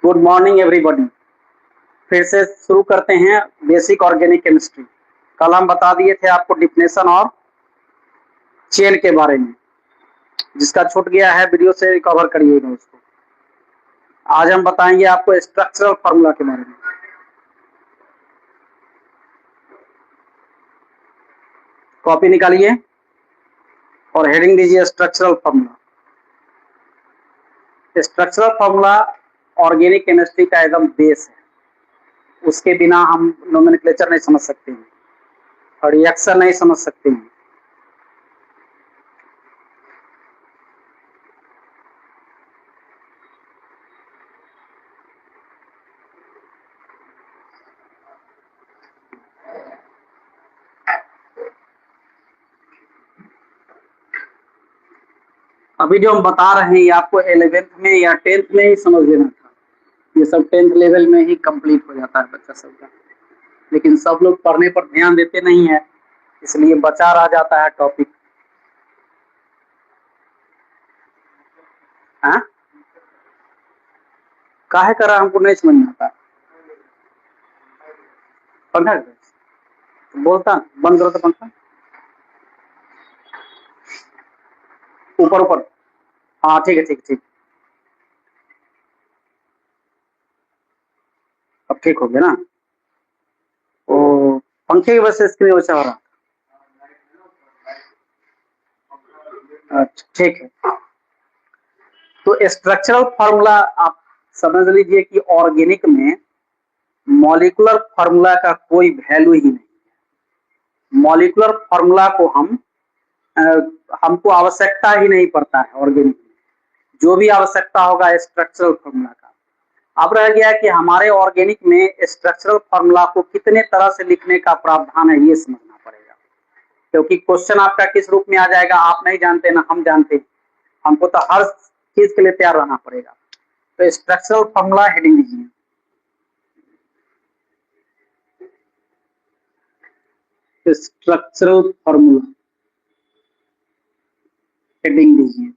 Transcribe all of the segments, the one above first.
Good morning everybody. फिर से शुरू करते हैं बेसिक ऑर्गेनिक केमिस्ट्री। कल हम बता दिए थे आपको डिफिनेशन और चेन के बारे में। जिसका छूट गया है वीडियो से रिकवर करिएगा उसको। आज हम बताएंगे आपको स्ट्रक्चरल फार्मूला के बारे में। कॉपी निकालिए और हेडिंग दीजिए structural formula. Structural formula organic chemistry का एकदम बेस है। उसके बिना हम नोमेनक्लेचर नहीं समझ सकते हैं और रिएक्शन नहीं समझ सकते हैं। अभी जो हम बता रहे हैं ये आपको 11th में या 10th में ही समझ लेना था। ये सब 10th लेवल में ही कंप्लीट हो जाता है बच्चा सबका, लेकिन सब लोग पढ़ने पर ध्यान देते नहीं है, इसलिए बचा रह जाता है टॉपिक। हाँ, काहे कर रहा हमको नहीं समझ में आता। पंखा बोलता बंद करो तो पंखा ऊपर ऊपर। हाँ ठीक है, ठीक ठीक। अब ठीक हो गया ना। ओ, पंखे की वजह से स्क्रीन वैसा हो रहा। अच्छा ठीक है। तो स्ट्रक्चरल फार्मूला आप समझ लीजिए कि ऑर्गेनिक में मॉलिक्यूलर फार्मूला का कोई वैल्यू ही नहीं। मॉलिक्यूलर फार्मूला को हमको आवश्यकता ही नहीं पड़ता है ऑर्गेनिक में। जो भी आवश्यकता होगा स्ट्रक्चरल फार्मूला का। अब रह गया कि हमारे ऑर्गेनिक में स्ट्रक्चरल फार्मूला को कितने तरह से लिखने का प्रावधान है, ये समझना पड़ेगा। क्योंकि क्वेश्चन आपका किस रूप में आ जाएगा आप नहीं जानते ना हम जानते हैं। हमको तो हर चीज के लिए तैयार रहना पड़ेगा। तो स्ट्रक्चरल फार्मूला हेडिंग दीजिए। स्ट्रक्चरल फार्मूला हेडिंग दीजिए।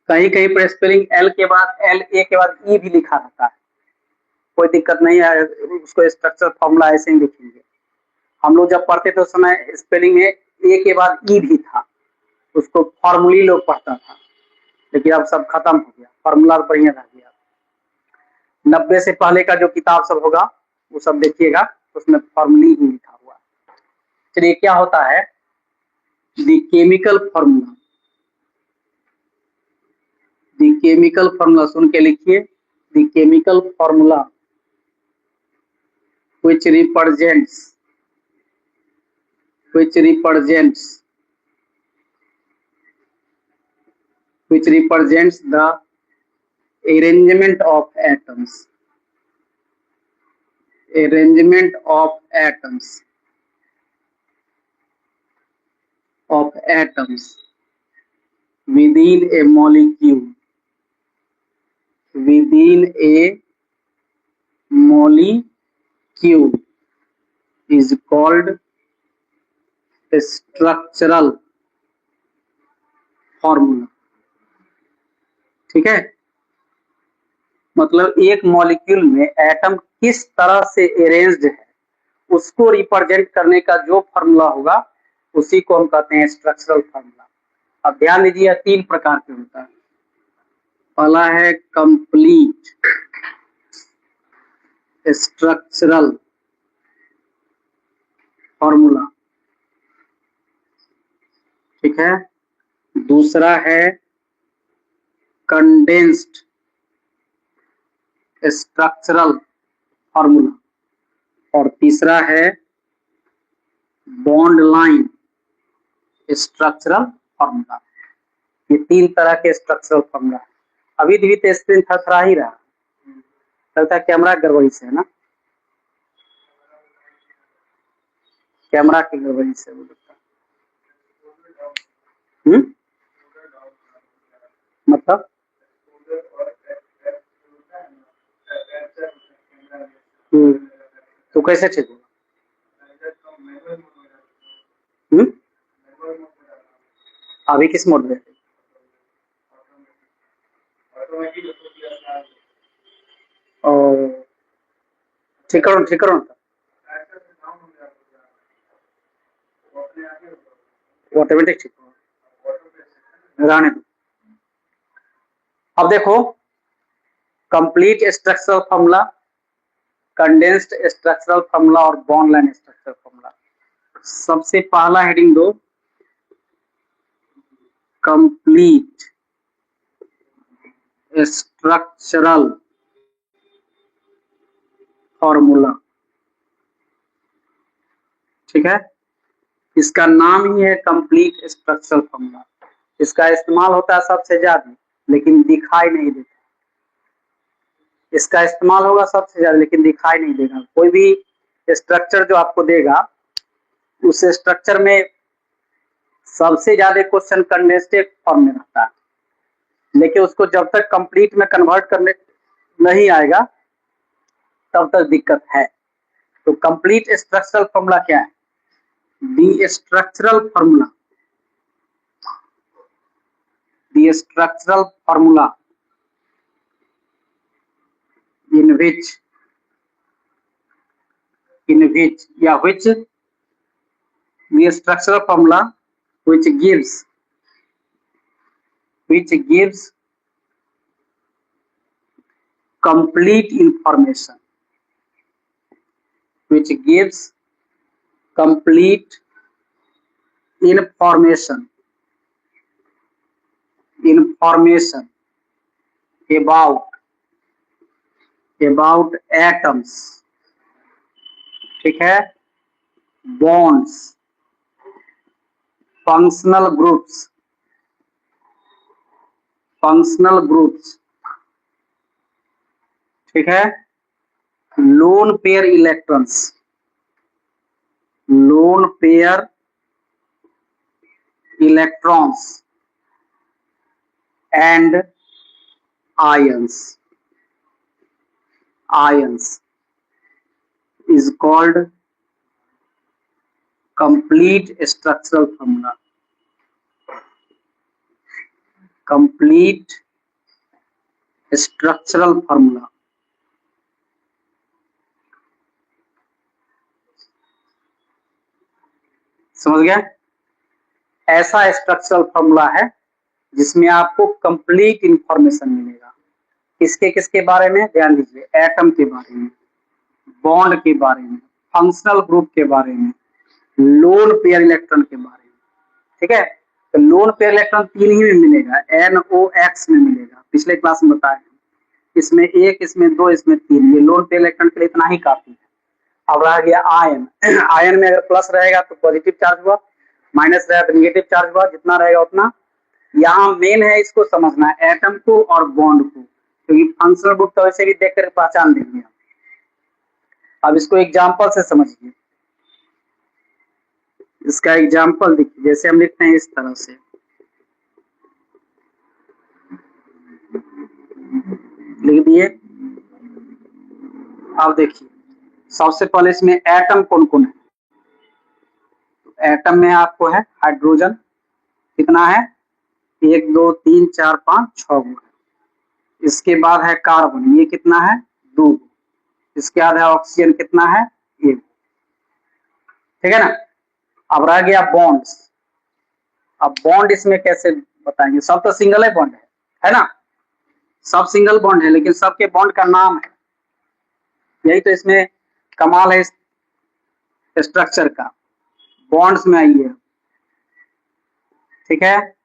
कहीं कहीं पर स्पेलिंग एल के बाद एल ए के बाद ई भी लिखा रहता है, कोई दिक्कत नहीं है, उसको स्ट्रक्चरल फार्मूला ऐसे ही लिखेंगे। हम लोग जब पढ़ते थे उस समय स्पेलिंग में ए के बाद ई भी था, उसको फॉर्मूली लोग पढ़ता था, लेकिन अब सब खत्म हो गया, फार्मूला बढ़िया रह गया। 90 से पहले का जो किताब सब होगा वो सब देखिएगा, उसमें फॉर्मूली ही लिखा हुआ। चलिए क्या होता है the chemical formula. The chemical formula सुन के लिखिए। The chemical formula which represents the arrangement of atoms within a molecule is called structural formula। ठीक है, मतलब एक मॉलिक्यूल में एटम किस तरह से अरेंज्ड है उसको रिप्रेजेंट करने का जो फार्मूला होगा उसी को हम कहते हैं स्ट्रक्चरल फार्मूला। अब ध्यान दीजिए 3 प्रकार के होता है। पहला है कंप्लीट स्ट्रक्चरल फार्मूला, ठीक है। दूसरा है कंडेंस्ड स्ट्रक्चरल फार्मूला और तीसरा है बॉन्ड लाइन स्ट्रक्चरल फार्मूला। ये 3 तरह के स्ट्रक्चरल फार्मूला है। अभी भी तो स्क्रीन थरथरा ही रहा, लगता है कैमरा गड़बड़ी से है ना, कैमरा की गड़बड़ी से वो लगता है। मतलब तो कैसे ठीक होगा? अभी किस मोड में? और ठीक करो ऑटोमेटिक ठीक रहने दो। अब देखो complete structural formula, condensed structural formula और बॉन्ड लाइन स्ट्रक्चरल फॉर्मूला। सबसे पहला हेडिंग दो कंप्लीट स्ट्रक्चरल फॉर्मूला। ठीक है, इसका नाम ही है कंप्लीट स्ट्रक्चरल फॉर्मूला। इसका इस्तेमाल होता है सबसे ज्यादा, लेकिन दिखाई नहीं देता। इसका इस्तेमाल होगा सबसे ज्यादा, लेकिन दिखाई नहीं देगा। कोई भी स्ट्रक्चर जो आपको देगा, उस स्ट्रक्चर में सबसे ज्यादा क्वेश्चन कंडेंस्ड फॉर्म में रहता है, लेकिन उसको जब तक कंप्लीट में कन्वर्ट करने नहीं आएगा तब तक दिक्कत है। तो कंप्लीट स्ट्रक्चरल फॉर्मूला क्या है? The structural formula, the structural formula in which the structural formula which gives complete information, which gives complete information about atoms, ठीक है, bonds, functional groups, ठीक है, lone pair electrons and ions is called complete structural formula. Complete structural formula. समझ गया? ऐसा structural formula है जिसमें आपको कंप्लीट इंफॉर्मेशन मिलेगा। किसके बारे में? ध्यान दीजिए, एटम के बारे में, बॉन्ड के बारे में, फंक्शनल ग्रुप के बारे में, लोन पेयर इलेक्ट्रॉन के बारे में। ठीक है, तो लोन पेयर इलेक्ट्रॉन 3 ही में मिलेगा, NOx में मिलेगा, पिछले क्लास में बताया। इसमें 1, इसमें 2, इसमें 3। ये लोन पेयर इलेक्ट्रॉन के लिए इतना ही काफी है। अब रह गया आयन। आयन में अगर प्लस रहेगा तो पॉजिटिव चार्ज हुआ, माइनस रहेगा तो निगेटिव चार्ज हुआ, जितना रहेगा उतना। यहाँ मेन है इसको समझना, एटम को और बॉन्ड को, क्योंकि फंक्शनल ग्रुप तो वैसे भी देख कर पहचान लेंगे। अब इसको एग्जाम्पल से समझिए। इसका एग्जाम्पल देखिए, जैसे हम लिखते हैं इस तरह से, लिख दिए। अब देखिए, सबसे पहले इसमें एटम कौन कौन है? एटम में आपको है हाइड्रोजन, कितना है? 1 2 3 4 5 6 गो। इसके बाद है कार्बन, ये कितना है? 2। इसके बाद है ऑक्सीजन, कितना है? 1। ठीक है ना? अब रह गया बॉन्ड्स। अब बॉन्ड इसमें कैसे बताएंगे? सब तो सिंगल है बॉन्ड है ना? सब सिंगल बॉन्ड है, लेकिन सबके बॉन्ड का नाम है। यही तो इसमें कमाल है इस स्ट्रक्चर का। बॉन्ड्स में आइए, ठीक है।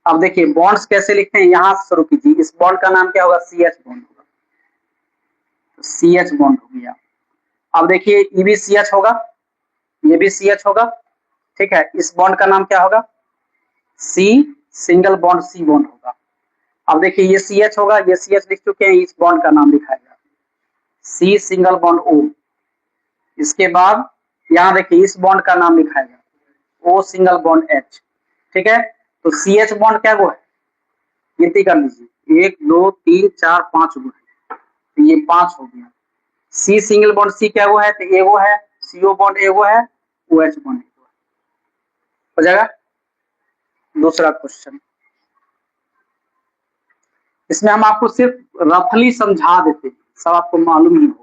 अब देखिए बॉन्ड्स कैसे लिखते हैं, यहां से शुरू कीजिए। इस बॉन्ड का नाम क्या होगा? CH बॉन्ड होगा, तो CH बॉन्ड हो गया। अब देखिए ये भी CH होगा, ये भी CH होगा, ठीक है। इस बॉन्ड का नाम क्या होगा? C, single bond C bond होगा। अब देखिए ये CH होगा, ये CH लिख चुके हैं, इस बॉन्ड का नाम लिखाएगा C सिंगल बॉन्ड O। इसके बाद यहाँ देखिए इस बॉन्ड का नाम लिखाएगा O सिंगल बॉन्ड H, ठीक है। तो CH बॉन्ड क्या गो है? गिनती कर लीजिए, 1 2 3 4 5 गो है, तो ये 5 हो गया। C सिंगल बॉन्ड C क्या गो है? तो एगो है, CO बॉन्ड एगो है, OH बॉन्ड एगो है। हो जाएगा। दूसरा क्वेश्चन, इसमें हम आपको सिर्फ रफली समझा देते हैं, सब आपको मालूम ही होगा।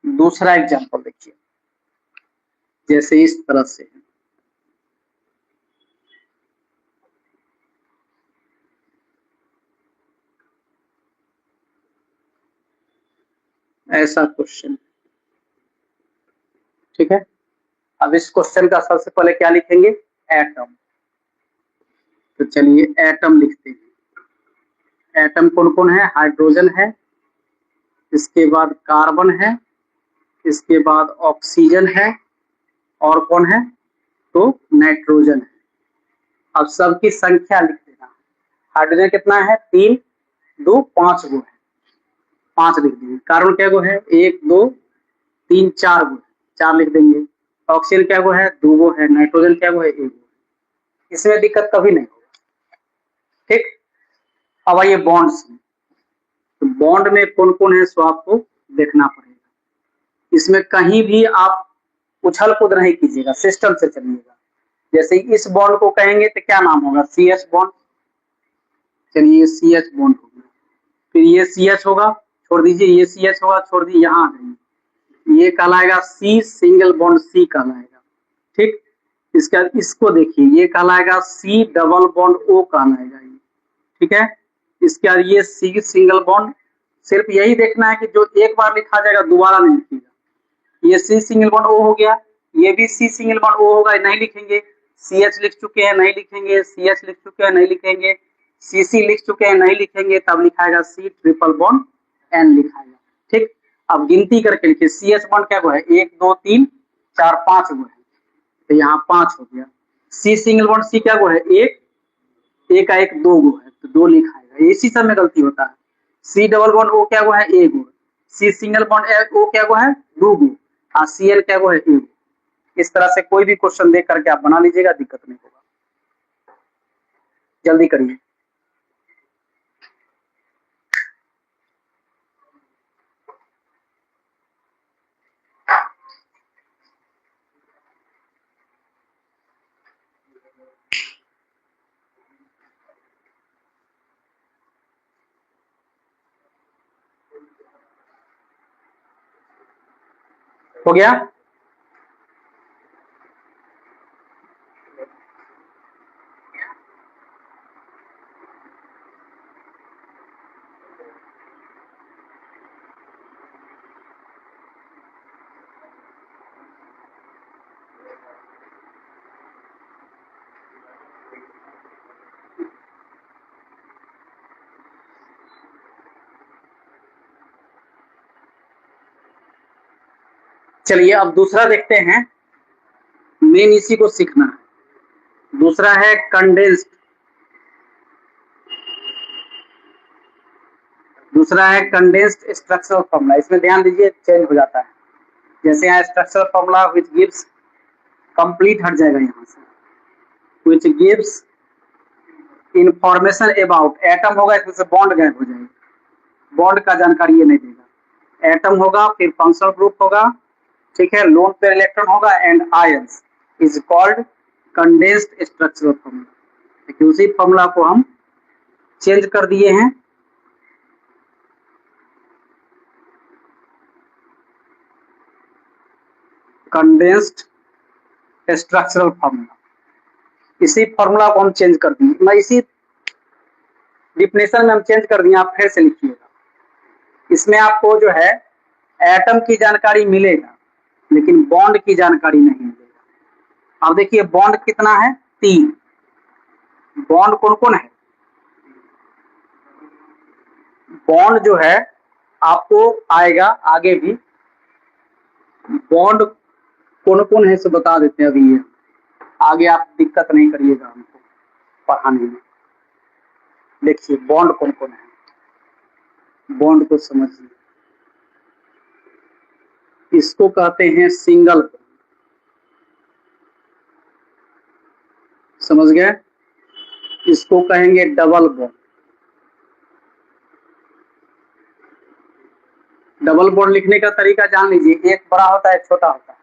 दूसरा एग्जांपल देखिए, जैसे इस तरह से ऐसा क्वेश्चन, ठीक है। अब इस क्वेश्चन का सबसे पहले क्या लिखेंगे, एटम। तो चलिए एटम लिखते हैं। एटम कौन कौन है, हाइड्रोजन है, इसके बाद कार्बन है, इसके बाद ऑक्सीजन है, और कौन है, तो नाइट्रोजन है। अब सबकी संख्या लिख देना। हाइड्रोजन कितना है, 3, 2, 5 गो है, 5 लिख देंगे। कार्बन क्या गो है, 1, 2, 3, 4 गो है, 4 लिख देंगे। ऑक्सीजन क्या गो है, 2 गो है। नाइट्रोजन क्या गो है, 1 गो। इसमें दिक्कत कभी नहीं होगा, ठीक। अब आइए बॉन्ड्स में। तो बॉन्ड में कौन कौन है सो आपको देखना पड़ेगा। इसमें कहीं भी आप उछल कूद नहीं कीजिएगा, सिस्टम से चलिएगा। जैसे इस बॉन्ड को कहेंगे तो क्या नाम होगा, CH बॉन्ड। चलिए CH बॉन्ड हो गया। फिर ये CH होगा, छोड़ दीजिए, ये CH होगा, छोड़ दीजिए, यहाँ आ जाइए, ये कहलाएगा C सिंगल बॉन्ड C कहलाएगा, ठीक। इसके बाद इसको देखिए, ये कहलाएगा C डबल बॉन्ड O कहलाएगा, ये ठीक है। इसके बाद ये C सिंगल बॉन्ड, सिर्फ यही देखना है कि जो एक बार लिखा जाएगा दोबारा नहीं लिखिएगा। ये C सिंगल बॉन्ड O हो गया, ये भी C सिंगल बॉन्ड O होगा, नहीं लिखेंगे। CH लिख चुके हैं, नहीं लिखेंगे। CH लिख चुके हैं, नहीं लिखेंगे। CC लिख चुके हैं, नहीं लिखेंगे। तब लिखाएगा C ट्रिपल बॉन्ड N लिखाएगा, ठीक। अब गिनती करके लिखिए, CH बॉन्ड क्या है, 1, 2, 3, 4, 5 गो है, तो यहाँ 5 हो गया। C सिंगल बॉन्ड C क्या गो है, 1, एक का 1 2 गो है, तो 2 लिखाएगा। इसी सब में गलती होता है। C डबल बॉन्ड O क्या गो है, 1 गो। C सिंगल बॉन्ड O क्या गो है, 2 गो। और Cl क्या गो है, 1 गो। इस तरह से कोई भी क्वेश्चन देख करके आप बना लीजिएगा, दिक्कत नहीं होगा। जल्दी करिए। हो गया। चलिए अब दूसरा देखते हैं। मेन इसी को सीखना है। दूसरा है कंडेंस्ड। दूसरा है कंडेंस्ड स्ट्रक्चरल फॉर्मूला। इसमें ध्यान दीजिए, चेंज हो जाता है। जैसे यहाँ structural formula which gives, complete हट जाएगा यहाँ से, which gives information about atom होगा, इसमें से बॉन्ड गायब हो जाएगा, बॉन्ड का जानकारी ये नहीं देगा। एटम होगा, फिर फंक्शनल ग्रुप होगा, ठीक है, लोन पेयर इलेक्ट्रॉन होगा, and ions is called condensed structural formula. देखिए उसी फॉर्मूला को हम चेंज कर दिए हैं। कंडेंस्ड स्ट्रक्चरल फॉर्मूला, इसी फॉर्मूला को हम चेंज कर दिए। मैं इसी डिफिनेशन में हम चेंज कर दिए, आप फिर से लिखिएगा। इसमें आपको जो है एटम की जानकारी मिलेगा, लेकिन बॉन्ड की जानकारी नहीं मिलेगा। अब देखिए बॉन्ड कितना है, 3। बॉन्ड कौन कौन है, बॉन्ड जो है आपको आएगा आगे भी। बॉन्ड कौन कौन है सो बता देते हैं अभी, ये आगे आप दिक्कत नहीं करिएगा हमको पढ़ाने में। देखिए बॉन्ड कौन कौन है, बॉन्ड को समझिए। इसको कहते हैं सिंगल बॉन्ड, समझ गए। इसको कहेंगे डबल बॉन्ड, डबल बॉन्ड लिखने का तरीका जान लीजिए, एक बड़ा होता है एक छोटा होता है।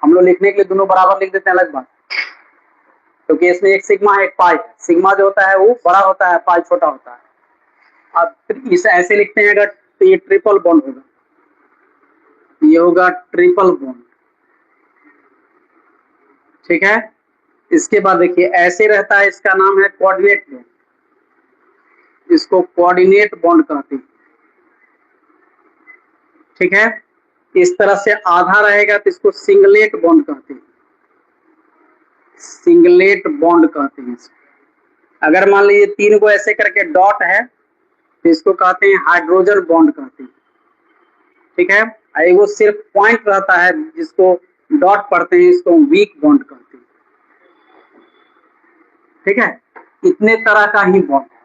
हम लोग लिखने के लिए दोनों बराबर लिख देते हैं, अलग बात, क्योंकि इसमें एक सिग्मा है एक पाई है। सिग्मा जो होता है वो बड़ा होता है, पाई छोटा होता है। अब इस ऐसे लिखते हैं, अगर तो ये ट्रिपल बॉन्ड होगा, ये होगा ट्रिपल बॉन्ड, ठीक है। इसके बाद देखिए ऐसे रहता है, इसका नाम है कोऑर्डिनेट बॉन्ड, इसको कोऑर्डिनेट बॉन्ड कहते हैं, ठीक है। इस तरह से आधा रहेगा तो इसको सिंगलेट बॉन्ड कहते हैं, सिंगलेट बॉन्ड कहते हैं। अगर मान लीजिए 3 को ऐसे करके डॉट है तो इसको कहते हैं हाइड्रोजन बॉन्ड कहते हैं, ठीक है। वो सिर्फ पॉइंट रहता है जिसको डॉट पढ़ते हैं, इसको वीक बॉन्ड कहते हैं, ठीक है। इतने तरह का ही बॉन्ड है,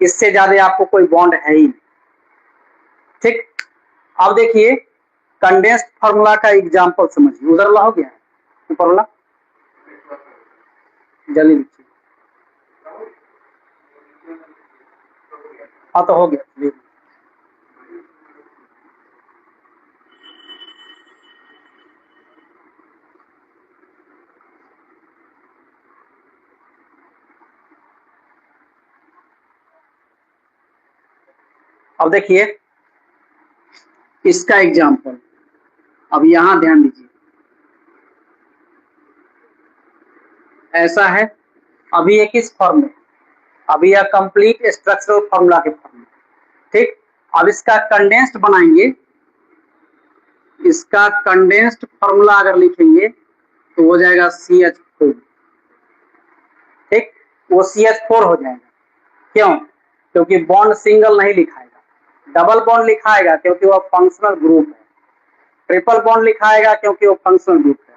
इससे ज्यादा आपको कोई बॉन्ड है ही नहीं, ठीक। अब देखिए कंडेंस्ड फार्मूला का एग्जांपल समझिए, उधर वाला हो गया ऊपर वाला, जल्दी लिखिए। हाँ तो हो गया। अब देखिए इसका एग्जांपल, अब यहां ध्यान दीजिए, ऐसा है, अभी ये किस फॉर्म में, अभी यह कंप्लीट स्ट्रक्चरल फॉर्मूला के फॉर्म में, ठीक। अब इसका कंडेंस्ड बनाएंगे, इसका कंडेंस्ड फॉर्मूला अगर लिखेंगे तो हो जाएगा CH4, ठीक। वो CH4 हो जाएगा, क्यों, क्योंकि बॉन्ड सिंगल नहीं लिखाएगा, डबल बॉन्ड लिखाएगा क्योंकि वो फंक्शनल ग्रुप है, ट्रिपल बॉन्ड लिखाएगा क्योंकि वो फंक्शनल ग्रुप है।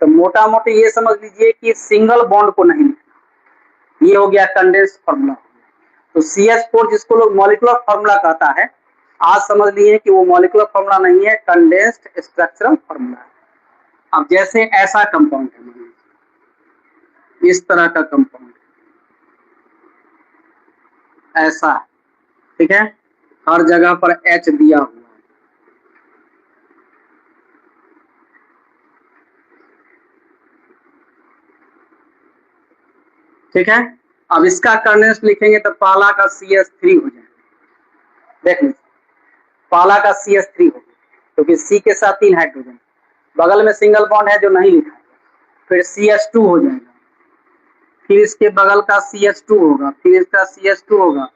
तो मोटा मोटी ये समझ लीजिए कि सिंगल बॉन्ड को नहीं लिखना, ये हो गया कंडेंस्ड फॉर्मूला। तो CH4 जिसको लोग मॉलिक्यूलर फॉर्मूला कहता है, आज समझ लिए कि वो मॉलिक्यूलर फॉर्मूला नहीं है, कंडेंस्ड स्ट्रक्चरल फॉर्मूला है। अब जैसे ऐसा कंपाउंड है, इस तरह का कंपाउंड ऐसा है, ठीक है, हर जगह पर H दिया हुआ है, ठीक है। अब इसका कंडेंस्ड लिखेंगे तो पहला का CH3 हो जाएगा, देख लीजिए पहला का CH3 हो गया, क्योंकि C के साथ 3 हाइड्रोजन, बगल में सिंगल बॉन्ड है जो नहीं लिखा है, फिर CH2 हो जाएगा, फिर इसके बगल का CH2 होगा, फिर इसका CH2 होगा,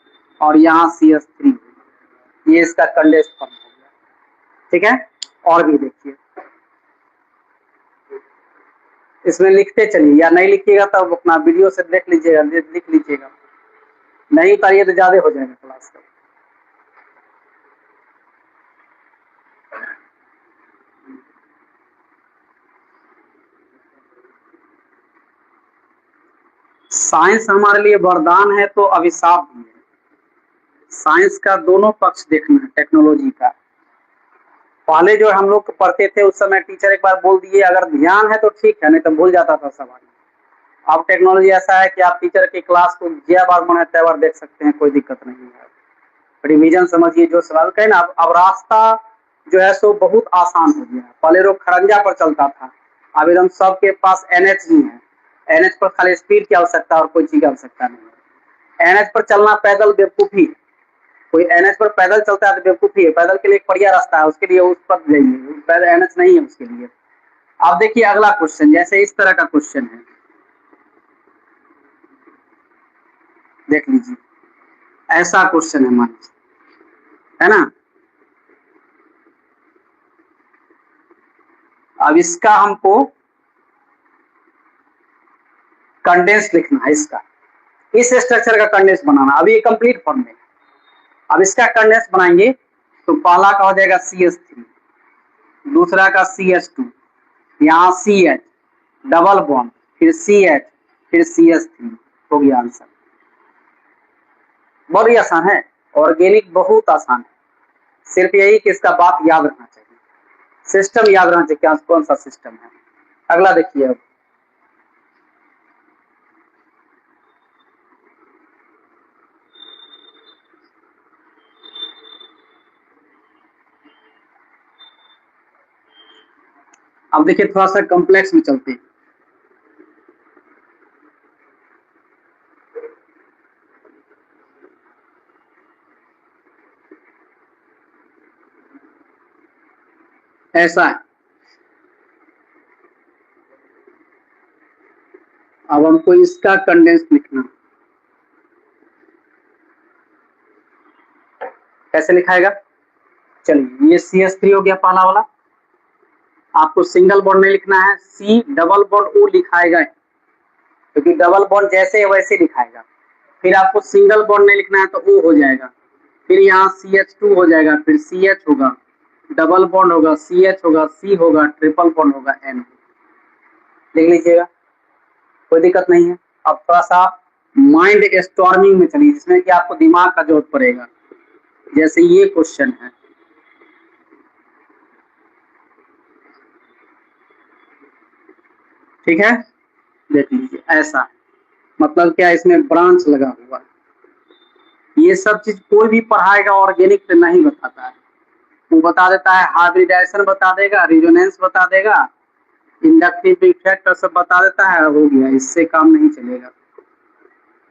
और यहाँ CH3 होगा। ये इसका कंडेंस्ड फॉर्म हो गया, ठीक है। और भी देखिए, इसमें लिखते चलिए, या नहीं लिखिएगा तो अपना वीडियो से देख लीजिएगा, लिख लीजिएगा, नहीं उतारिए तो ज्यादा हो जाएगा क्लास का। साइंस हमारे लिए वरदान है तो अभिशाप भी है। साइंस का दोनों पक्ष देखना है, टेक्नोलॉजी का। पहले जो हम लोग पढ़ते थे उस समय टीचर एक बार बोल दिए, अगर ध्यान है तो ठीक है, नहीं तो भूल जाता था सवाल। अब टेक्नोलॉजी ऐसा है कि आप टीचर की क्लास को जिया बार मन है तय बार देख सकते हैं, कोई दिक्कत नहीं है। रिवीजन समझिए, जो सवाल कहे ना, अब रास्ता जो है सो बहुत आसान हो गया है। पहले लोग खरंजा पर चलता था, अब एकदम सबके पास NH ही है। NH पर खाली स्पीड की आवश्यकता और कोई चीज की आवश्यकता नहीं है। NH पर चलना पैदल बेवकूफी, कोई NH पर पैदल चलता है तो बेवकूफी है। पैदल के लिए एक बढ़िया रास्ता है, उसके लिए उस पर जाइए, पैदल NH नहीं है उसके लिए। आप देखिए अगला क्वेश्चन, जैसे इस तरह का क्वेश्चन है, देख लीजिए ऐसा क्वेश्चन है, मान है ना। अब इसका हमको कंडेंस लिखना है, इसका इस स्ट्रक्चर का कंडेंस बनाना। अभी ये कंप्लीट फॉर्म में, अब इसका कंडेंस बनाएंगे तो पहला का हो जाएगा CH3, दूसरा का CH2, यहाँ CH डबल बॉन्ड, फिर CH, फिर CH3, हो गया आंसर। बहुत ही आसान है, ऑर्गेनिक बहुत आसान है, सिर्फ यही कि इसका बात याद रखना चाहिए, सिस्टम याद रखना चाहिए, क्या कौन सा सिस्टम है। अगला देखिए, अब अब देखिए थोड़ा सा कॉम्प्लेक्स में चलते हैं। ऐसा है, अब हमको इसका कंडेंस लिखना, कैसे लिखाएगा? चलिए, ये CH3 हो गया पहला वाला। आपको सिंगल बॉन्ड नहीं लिखना है, C डबल बॉन्ड O लिखाएगा, क्योंकि डबल बॉन्ड जैसे है वैसे लिखाएगा। फिर आपको सिंगल बॉन्ड नहीं लिखना है तो O हो जाएगा, फिर यहाँ CH2 हो जाएगा, फिर CH होगा, डबल बॉन्ड होगा, CH होगा, C होगा, ट्रिपल बॉन्ड होगा, N। लिख लीजिएगा, कोई दिक्कत नहीं है। अब थोड़ा सा माइंड स्टॉर्मिंग में चलिए, जिसमें कि आपको दिमाग का जरूरत पड़ेगा। जैसे ये क्वेश्चन है, ठीक है, देख लीजिए। ऐसा मतलब क्या, इसमें ब्रांच लगा हुआ है। ये सब चीज कोई भी पढ़ाएगा ऑर्गेनिक पे नहीं बताता है, वो बता देता है हाइब्रिडाइजेशन बता देगा, रिजोनेंस बता देगा, इंडक्टिव इफेक्ट और सब बता देता है, हो गया, इससे काम नहीं चलेगा।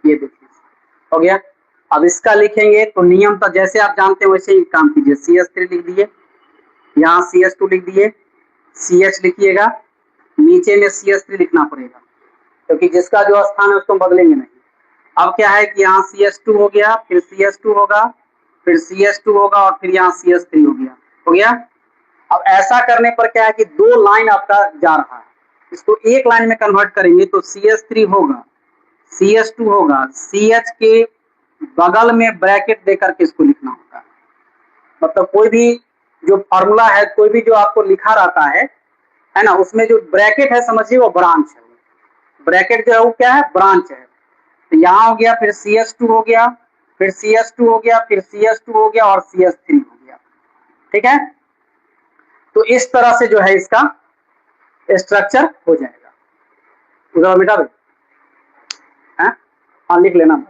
ये देखिए हो गया। अब इसका लिखेंगे तो नियम तो जैसे आप जानते हैं वैसे ही काम कीजिए। CH3 लिख दिए, यहाँ CH2 लिख दिए, CH लिखिएगा, नीचे में CH3 लिखना पड़ेगा, क्योंकि जिसका जो स्थान है उसको बदलेंगे नहीं। अब क्या है कि यहाँ CH2 हो गया, फिर CH2 होगा, फिर CH2 होगा, और फिर यहाँ CH3 हो गया। हो गया। अब ऐसा करने पर क्या है कि दो लाइन आपका जा रहा है, इसको एक लाइन में कन्वर्ट करेंगे तो CH3 होगा, CH2 होगा, CH के बगल में ब्रैकेट देकर के इसको लिखना होता है। मतलब कोई भी जो फॉर्मूला है, कोई भी जो आपको लिखा रहता है ना, उसमें जो ब्रैकेट है समझिए वो ब्रांच है। ब्रैकेट जो है वो क्या है, ब्रांच है। तो यहाँ हो गया, फिर CH2 हो गया, फिर CH2 हो गया, फिर CH2 हो गया, और CH3 हो गया। ठीक है, तो इस तरह से जो है इसका स्ट्रक्चर हो जाएगा। उधर मिटा दो, हाँ लिख लेना।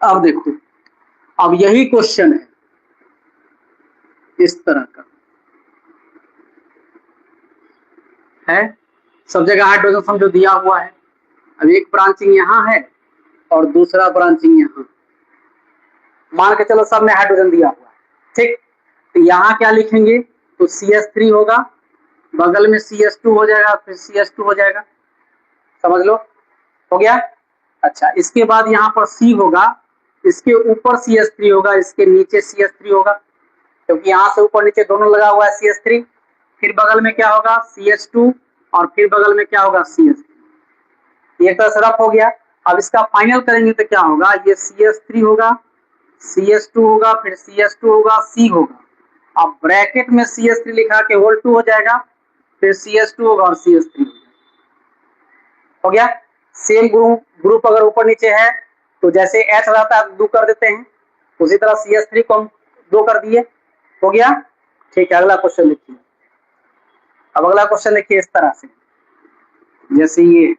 अब देखो, अब यही क्वेश्चन है इस तरह का है, सब जगह हाइड्रोजन समझो दिया हुआ है। अब एक ब्रांचिंग यहाँ है और दूसरा ब्रांचिंग यहाँ, मान के चलो सब में हाइड्रोजन दिया हुआ है। ठीक, तो यहाँ क्या लिखेंगे, तो CH3 होगा, बगल में CH2 हो जाएगा, फिर CH2 हो जाएगा। समझ लो, हो गया। अच्छा, इसके बाद यहाँ पर C होगा, इसके ऊपर CH3 होगा, इसके नीचे CH3 होगा, क्योंकि यहाँ से ऊपर नीचे दोनों लगा हुआ है CH3। फिर बगल में क्या होगा, CH2, और फिर बगल में क्या होगा, CH3। एक तरह से रफ हो गया। अब इसका फाइनल करेंगे तो क्या होगा, ये CH3 होगा, CH2 होगा, फिर CH2 होगा, C होगा। अब ब्रैकेट में CH3 लिखा के होल 2 हो जाएगा, फिर CH2 होगा और CH3 हो गया। सेम ग्रुप अगर ऊपर नीचे है तो जैसे H रहता है 2 कर देते हैं, उसी तरह CH3 को हम 2 कर दिए। हो गया। ठीक है, अगला क्वेश्चन लिखिए। अब अगला क्वेश्चन लिखिए इस तरह से, जैसे ये,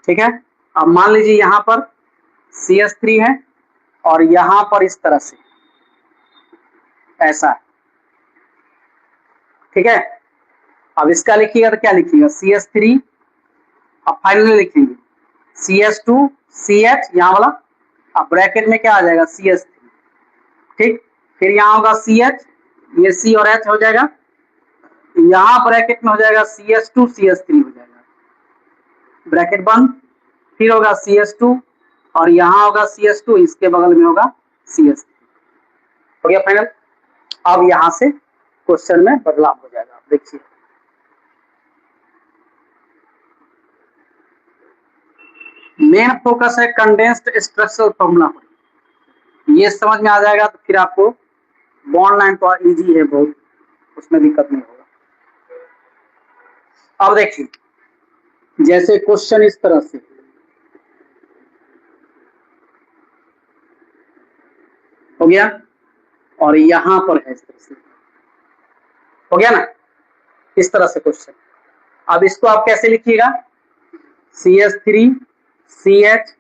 ठीक है। अब मान लीजिए यहाँ पर CH3 है और यहाँ पर इस तरह से ऐसा है, ठीक है। अब इसका लिखिएगा तो क्या लिखिएगा, CH3, अब फाइनली लिखेंगे CH2 CH यहाँ वाला, अब ब्रैकेट में क्या आ जाएगा, CH3। ठीक, फिर यहाँ होगा CH, ये C और H हो जाएगा, यहाँ ब्रैकेट में हो जाएगा CH2 CH3 हो जाएगा, ब्रैकेट बंद। फिर होगा CH2 और यहाँ होगा CH2, इसके बगल में होगा CH3। हो गया फाइनल। अब यहाँ से क्वेश्चन में बदलाव हो जाएगा, देखिए। मेन फोकस है कंडेंस्ड स्ट्रक्चरल फॉर्मूला पर, ये समझ में आ जाएगा तो फिर आपको बॉन्ड लाइन तो इजी है बहुत, उसमें दिक्कत नहीं होगा। अब देखिए, जैसे क्वेश्चन इस तरह से हो गया, और यहां पर है इस तरह से, हो गया ना, इस तरह से क्वेश्चन। अब इसको आप कैसे लिखिएगा, CH3 CH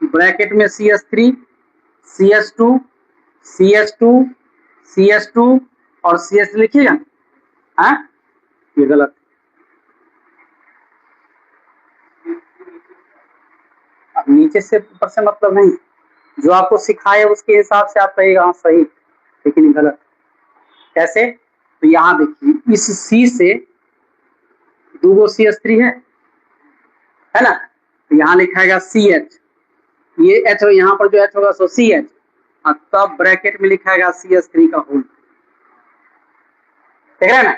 ब्रैकेट में CH3 CH2 CH2 CH2 और CH लिखिएगा। हाँ, ये गलत। अब नीचे से ऊपर से मतलब नहीं, जो आपको सिखाए उसके हिसाब से आप कहिएगा हाँ सही, लेकिन गलत। कैसे, तो यहाँ देखिए इस C से 2 CH3 है ना, तो यहाँ लिखाएगा CH, ये H यहाँ पर जो H होगा सो CH, और तब ब्रैकेट में लिखाएगा CH3 का होल। देख रहे हैं ना।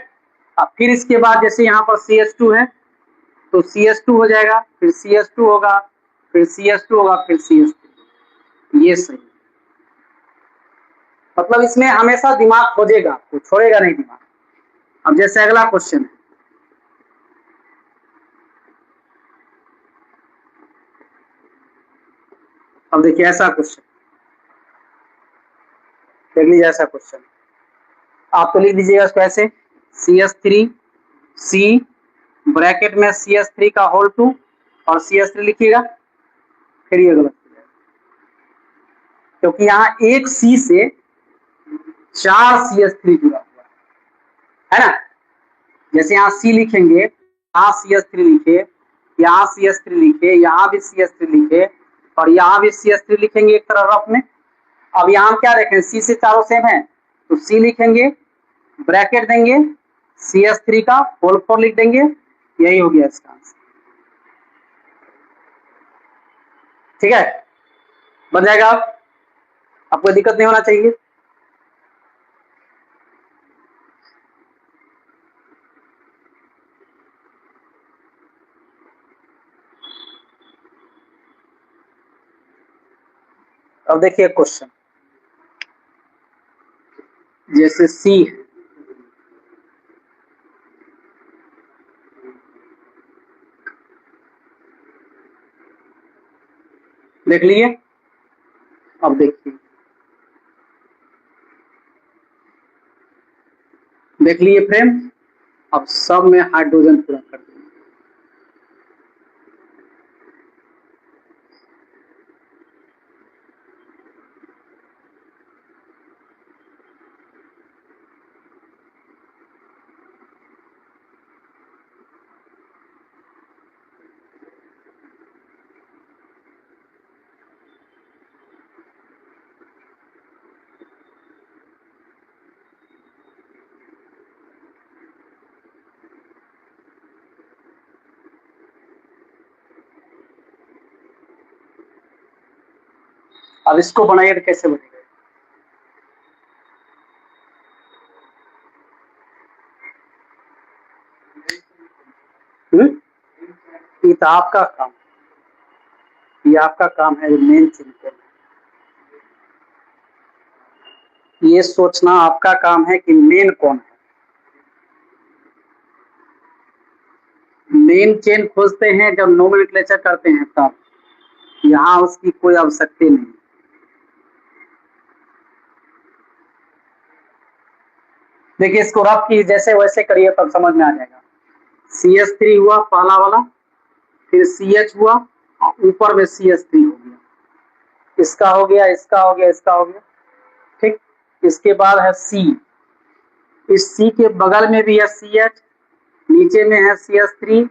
अब फिर इसके बाद जैसे यहाँ पर CH2 है तो CH2 हो जाएगा, फिर CH2 होगा, फिर CH2 होगा, फिर CH2। ये सही, मतलब इसमें हमेशा दिमाग खोजेगा, तो छोड़ेगा नहीं दिमाग। अब जैसे अगला क्वेश्चन है, अब देखिए ऐसा क्वेश्चन देख लीजिए, ऐसा क्वेश्चन आप तो लिख दीजिएगा इसको ऐसे, CH3 C ब्रैकेट में CH3 का होल 2 और CH3 लिखिएगा, फिर ये गलत हो जाएगा, क्योंकि यहाँ एक C से 4 CH3 जुड़ा हुआ है ना। जैसे यहाँ C लिखेंगे, यहाँ CH3 लिखे, यहाँ CH3 लिखे, यहाँ भी CH3 लिखे, और यहाँ भी CH3 लिखेंगे एक तरह रफ में। अब यहाँ हम क्या देखें, C से चारों सेम है, तो C लिखेंगे, ब्रैकेट देंगे, CH3 का होल 4 लिख देंगे, यही हो गया इसका आंसर। ठीक है, बन जाएगा। आपको दिक्कत नहीं होना चाहिए। अब देखिए क्वेश्चन, जैसे C है, देख लिए। अब देखिए, देख लिए फ्रेम, अब सब में हाइड्रोजन पूरा कर देंगे। अब इसको बनाइए तो कैसे बनेगा, ये तो आपका काम, ये आपका काम है, मेन चिंतन, ये सोचना आपका काम है कि मेन कौन है। मेन चेन खोजते हैं जब नोमेनक्लेचर करते हैं तब, यहाँ उसकी कोई आवश्यकता नहीं। देखिए इसको रफ की जैसे वैसे करिए तब समझ में आ जाएगा। CH3 हुआ पहला वाला, फिर CH हुआ, और ऊपर में CH3 हो गया, इसका हो गया, इसका हो गया, इसका हो गया। ठीक, इसके बाद है C, इस C के बगल में भी है CH, नीचे में है CH3,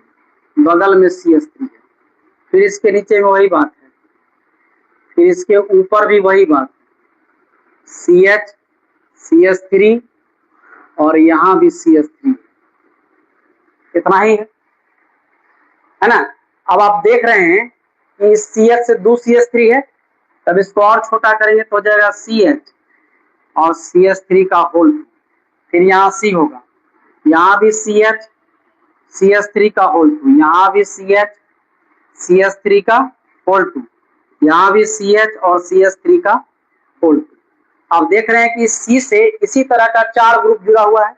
बगल में CH3 है, फिर इसके नीचे में वही बात है, फिर इसके ऊपर भी वही बात, CH CH3 और यहाँ भी CH3, इतना ही है ना। अब आप देख रहे हैं कि इस CH से 2 CH3 है, तब इसको और छोटा करेंगे तो हो जाएगा CH और CH3 का होल, फिर यहाँ C होगा, यहाँ भी CH CH3 का होल 2, यहाँ भी CH CH3 का होल 2, यहाँ भी CH और CH3 का होल 2। आप देख रहे हैं कि C से इसी तरह का 4 ग्रुप जुड़ा हुआ है,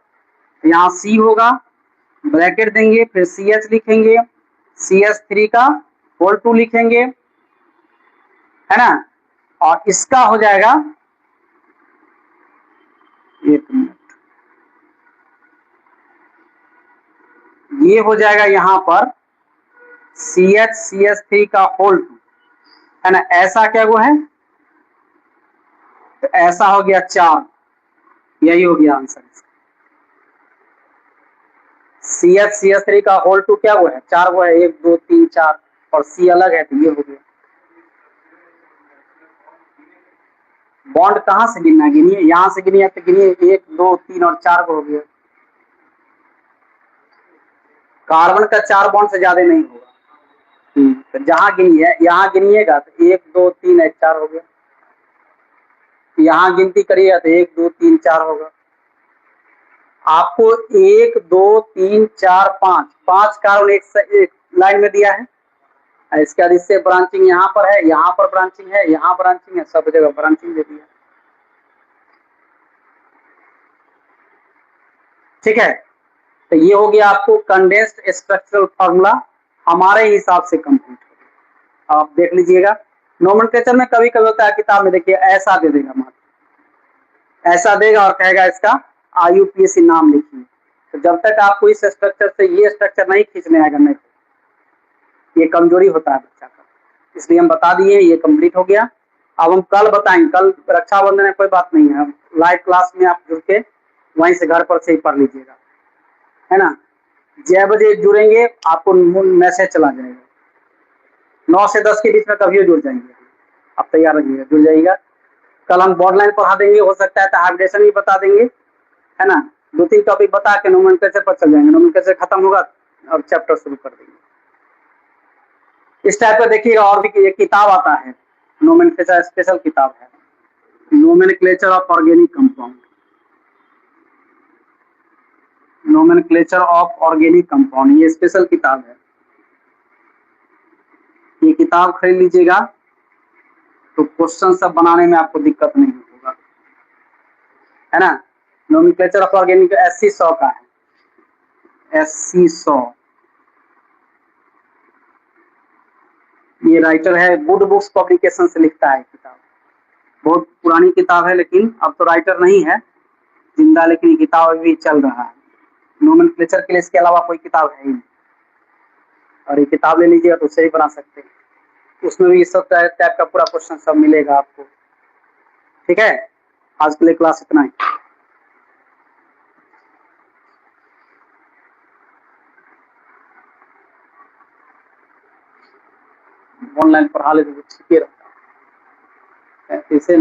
यहाँ C होगा, ब्रैकेट देंगे, फिर CH लिखेंगे, CH3 का होल 2 लिखेंगे, है ना, और इसका हो जाएगा, एक मिनट, ये हो जाएगा यहाँ पर CH3 का होल 2, है ना। ऐसा क्या वो है, तो ऐसा हो गया 4, यही हो गया आंसर। CH3 का होल 2 क्या वो है, 4 वो है, 1 2 3 4, और C अलग है, तो ये हो गया। बॉन्ड कहाँ से गिनना, गिनिए यहाँ से गिनिए, तो गिनिए 1 2 3 और 4 को हो गया। कार्बन का 4 बॉन्ड से ज्यादा नहीं होगा। तो जहां गिनिए, यहाँ गिनिएगा तो 1 2 3 1 4 हो गया। यहाँ गिनती करिएगा तो 1 2 3 4 होगा। आपको 1 2 3 4 5 5 कार्बन एक लाइन में दिया है। इसके बाद इससे ब्रांचिंग यहाँ पर है, यहाँ पर ब्रांचिंग है, यहाँ ब्रांचिंग है, सब जगह ब्रांचिंग दे दिया। ठीक है, तो ये हो गया आपको कंडेंस्ड स्ट्रक्चरल फार्मूला, हमारे हिसाब से कंप्लीट हो गया। आप देख लीजिएगा, नोमेनक्लेचर में कभी कभी होता है किताब में, देखिए ऐसा दे देगा, मात्र ऐसा देगा और कहेगा इसका IUPAC नाम लिखिए। तो जब तक आपको इस स्ट्रक्चर से ये स्ट्रक्चर नहीं खींचने आएगा, नहीं, ये कमजोरी होता है बच्चा का, इसलिए हम बता दिए, ये कंप्लीट हो गया। अब हम कल बताएंगे, कल रक्षाबंधन है, कोई बात नहीं है, लाइव क्लास में आप जुड़ के वहीं से घर पर से ही पढ़ लीजिएगा, है ना। 6 बजे जुड़ेंगे, आपको मैसेज चला जाएगा, 9 से 10 के बीच में कभी जुड़ जाएंगे, आप तैयार रहिएगा, जुड़ जाइएगा। कल हम बॉर्ड लाइन पढ़ा देंगे, हो सकता है तो हाइब्रिडेशन भी बता देंगे, है ना। 2-3 टॉपिक बता के नोमेनक्लेचर पर चल जाएंगे, नोमेनक्लेचर खत्म होगा और चैप्टर शुरू कर देंगे। इस टाइप का देखिएगा, और भी एक किताब आता है, नोमेनक्लेचर स्पेशल किताब है, nomenclature of organic compound, nomenclature of organic compound, ये स्पेशल किताब है। ये किताब खरीद लीजिएगा तो क्वेश्चन सब बनाने में आपको दिक्कत नहीं होगा, है ना। नोमेनक्लेचर ऑफ ऑर्गेनिक SC 100 का है, SC 100। ये राइटर है, गुड बुक्स पब्लिकेशन से लिखता है किताब, बहुत पुरानी किताब है, लेकिन अब तो राइटर नहीं है जिंदा, लेकिन ये किताब अभी चल रहा है। नोमेनक्लेचर के लिए इसके अलावा कोई किताब है ही नहीं, और ये किताब ले लीजिएगा तो उससे ही बना सकते हैं, उसमें भी सब टाइप का पूरा क्वेश्चन सब मिलेगा आपको। ठीक है, आज के लिए क्लास इतना ही। ऑनलाइन पढ़ा ले तो ठीक ही रहता है, इसे